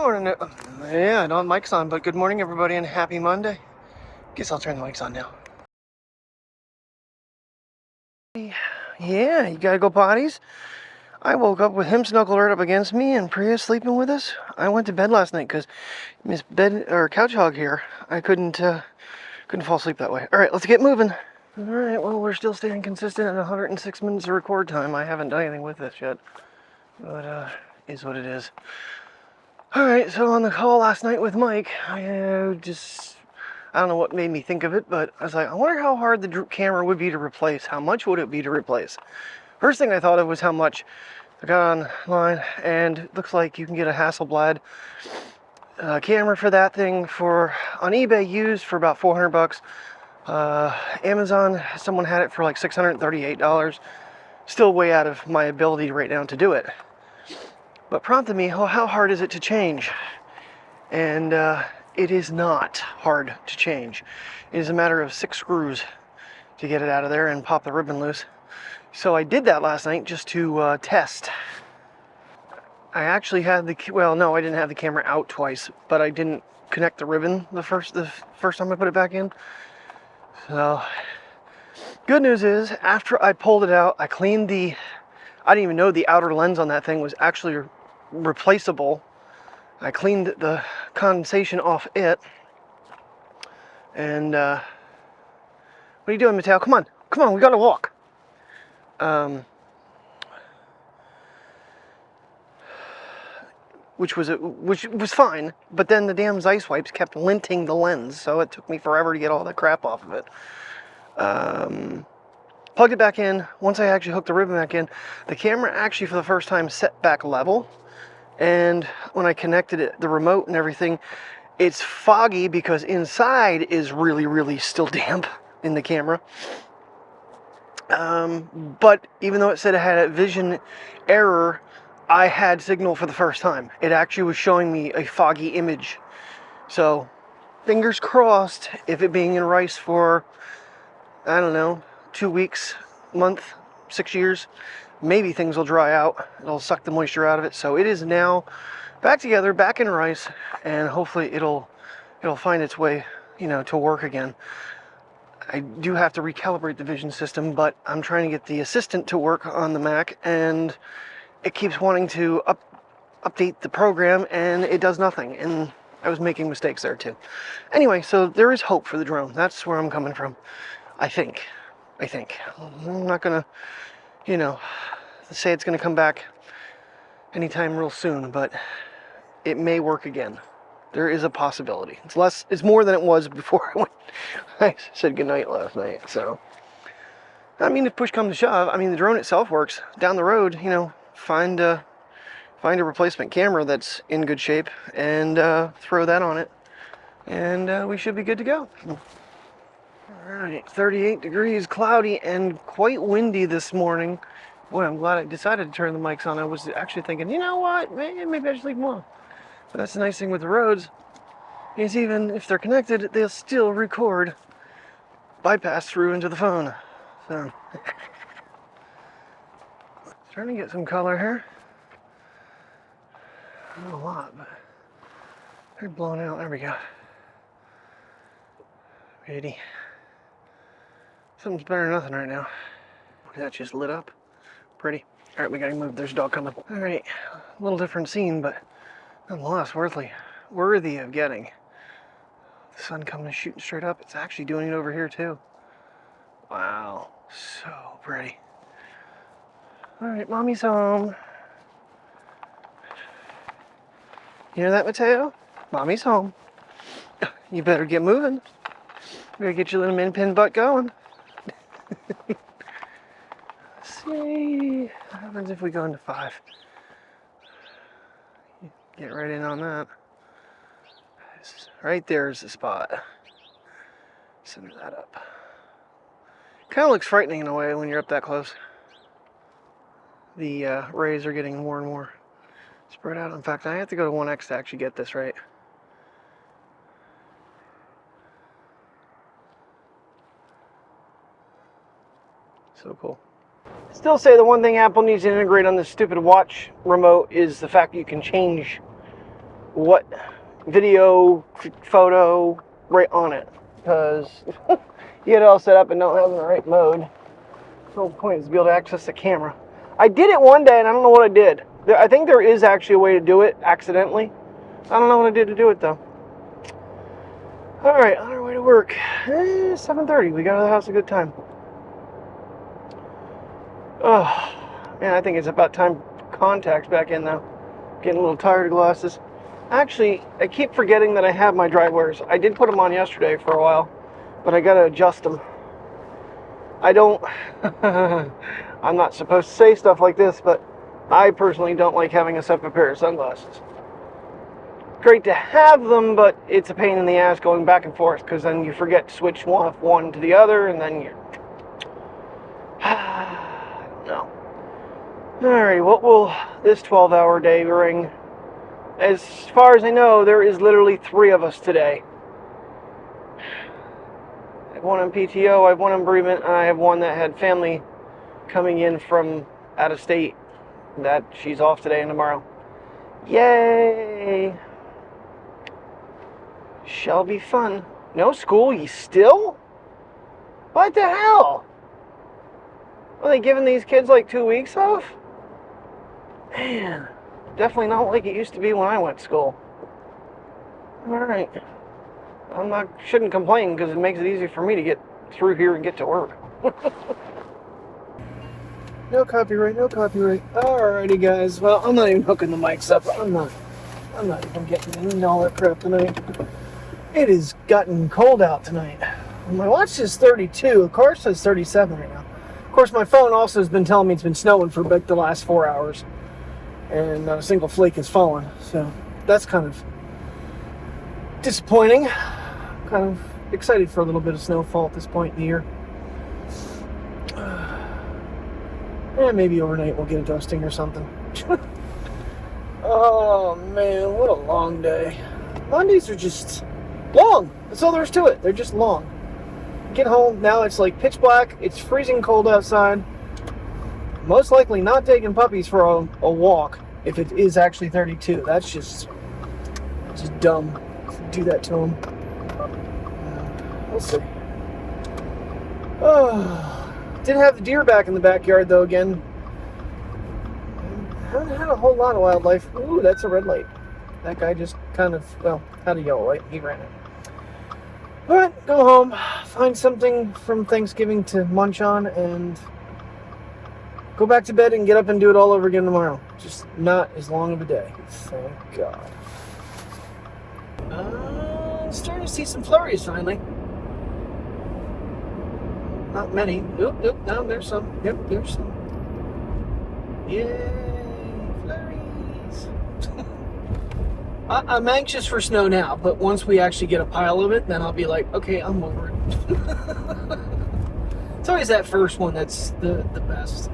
morning. Yeah, I don't have mics on, but good morning, everybody, and happy Monday. Guess I'll turn the mics on now. Yeah, you gotta go potties? I woke up with him snuggled right up against me and Priya sleeping with us. I went to bed last night because Miss Bed or Couch Hog here. I couldn't fall asleep that way. All right, let's get moving. All right, well, we're still staying consistent at 106 minutes of record time. I haven't done anything with this yet, but is what it is. All right, so on the call last night with Mike, I don't know what made me think of it, but I was like, I wonder how hard the camera would be to replace. How much would it be to replace? First thing I thought of was how much. I got online, and it looks like you can get a Hasselblad camera for that thing on eBay used for about 400 bucks. Amazon, someone had it for like $638. Still way out of my ability right now to do it. But prompted me, oh, how hard is it to change? And it is not hard to change. It is a matter of 6 screws to get it out of there and pop the ribbon loose. So I did that last night just to test. I actually had no, I didn't have the camera out twice, but I didn't connect the ribbon the first time I put it back in. So, good news is, after I pulled it out, I cleaned I didn't even know the outer lens on that thing was actually replaceable. I cleaned the condensation off it. And, what are you doing, Mateo? Come on, we gotta walk. Which was fine, but then the damn Zeiss wipes kept linting the lens, so it took me forever to get all that crap off of it. Plugged it back in. Once I actually hooked the ribbon back in, the camera actually for the first time set back level, and when I connected it, the remote and everything, it's foggy because inside is really, really still damp in the camera. But even though it said it had a vision error, I had signal for the first time. It actually was showing me a foggy image. So, fingers crossed, if it being in rice for, I don't know, 2 weeks, month, 6 years, maybe things will dry out. It'll suck the moisture out of it. So it is now back together, back in rice, and hopefully it'll find its way, to work again. I do have to recalibrate the vision system, but I'm trying to get the assistant to work on the Mac, and it keeps wanting to update the program, and it does nothing. And I was making mistakes there too. Anyway, so there is hope for the drone. That's where I'm coming from. I think. I'm not gonna, say it's gonna come back anytime real soon, but it may work again. There is a possibility. It's more than it was before I said goodnight last night. So, I mean, if push comes to shove, the drone itself works. Down the road, find a replacement camera that's in good shape and throw that on it, and we should be good to go. Alright, 38 degrees, cloudy, and quite windy this morning. Boy, I'm glad I decided to turn the mics on. I was actually thinking, you know what, maybe I should leave them on. But that's the nice thing with the roads, is even if they're connected, they'll still record bypass through into the phone. So, starting to get some color here. Not a lot, but they're blown out. There we go. Pretty. Something's better than nothing right now. That just lit up. Pretty. Alright, we gotta move. There's a dog coming. Alright, a little different scene, but nonetheless worthy of getting. The sun coming and shooting straight up. It's actually doing it over here too. Wow, so pretty. Alright, mommy's home. You hear that, Mateo? Mommy's home. You better get moving. You better get your little min pin butt going. Let's see what happens if we go into 5. Get right in on that. Right there is the spot. Center that up. Kind of looks frightening in a way when you're up that close. The rays are getting more and more spread out. In fact, I have to go to 1x to actually get this right. So cool. Still say the one thing Apple needs to integrate on this stupid watch remote is the fact that you can change what video, photo, right on it, because you get it all set up and don't have it in the right mode. The whole point is to be able to access the camera. I did it one day and I don't know what I did. I think there is actually a way to do it accidentally. I don't know what I did to do it though. Alright, on our way to work. 7:30, we got out of the house a good time. Oh, man, I think it's about time contacts back in though. Getting a little tired of glasses. Actually, I keep forgetting that I have my dry wears. I did put them on yesterday for a while, but I gotta adjust them. I don't, I'm not supposed to say stuff like this, but I personally don't like having a separate pair of sunglasses. Great to have them, but it's a pain in the ass going back and forth, because then you forget to switch one to the other, and then you're, I don't know. Alright, what will this 12-hour day bring? As far as I know, there is literally 3 of us today. I have one on PTO, I have one on bereavement, and I have one that had family coming in from out of state. That she's off today and tomorrow. Yay! Shall be fun. No school, you still? What the hell? Are they giving these kids like 2 weeks off? Man, definitely not like it used to be when I went to school. Alright. Shouldn't complain because it makes it easy for me to get through here and get to work. No copyright, no copyright. Alrighty guys, well, I'm not even hooking the mics up. I'm not even getting into all that crap tonight. It has gotten cold out tonight. My watch says 32, the car says 37 right now. Of course, my phone also has been telling me it's been snowing for like the last 4 hours. And not a single flake has fallen. So that's kind of disappointing. Kind of excited for a little bit of snowfall at this point in the year. And maybe overnight we'll get a dusting or something. Oh man, what a long day. Mondays are just long. That's all there is to it. They're just long. Get home, now it's like pitch black. It's freezing cold outside. Most likely not taking puppies for a walk if it is actually 32. That's just dumb to do that to them. We'll see. Oh, didn't have the deer back in the backyard though again. Haven't had a whole lot of wildlife. Ooh, that's a red light. That guy just kind of, well, had a yellow light. He ran it. But go home, find something from Thanksgiving to munch on, and go back to bed and get up and do it all over again tomorrow. Just not as long of a day. Thank God. Starting to see some flurries finally. Not many. Oop, no, there's some. Yep, there's some. Yay, flurries. I'm anxious for snow now, but once we actually get a pile of it, then I'll be like, okay, I'm over it. It's always that first one that's the best.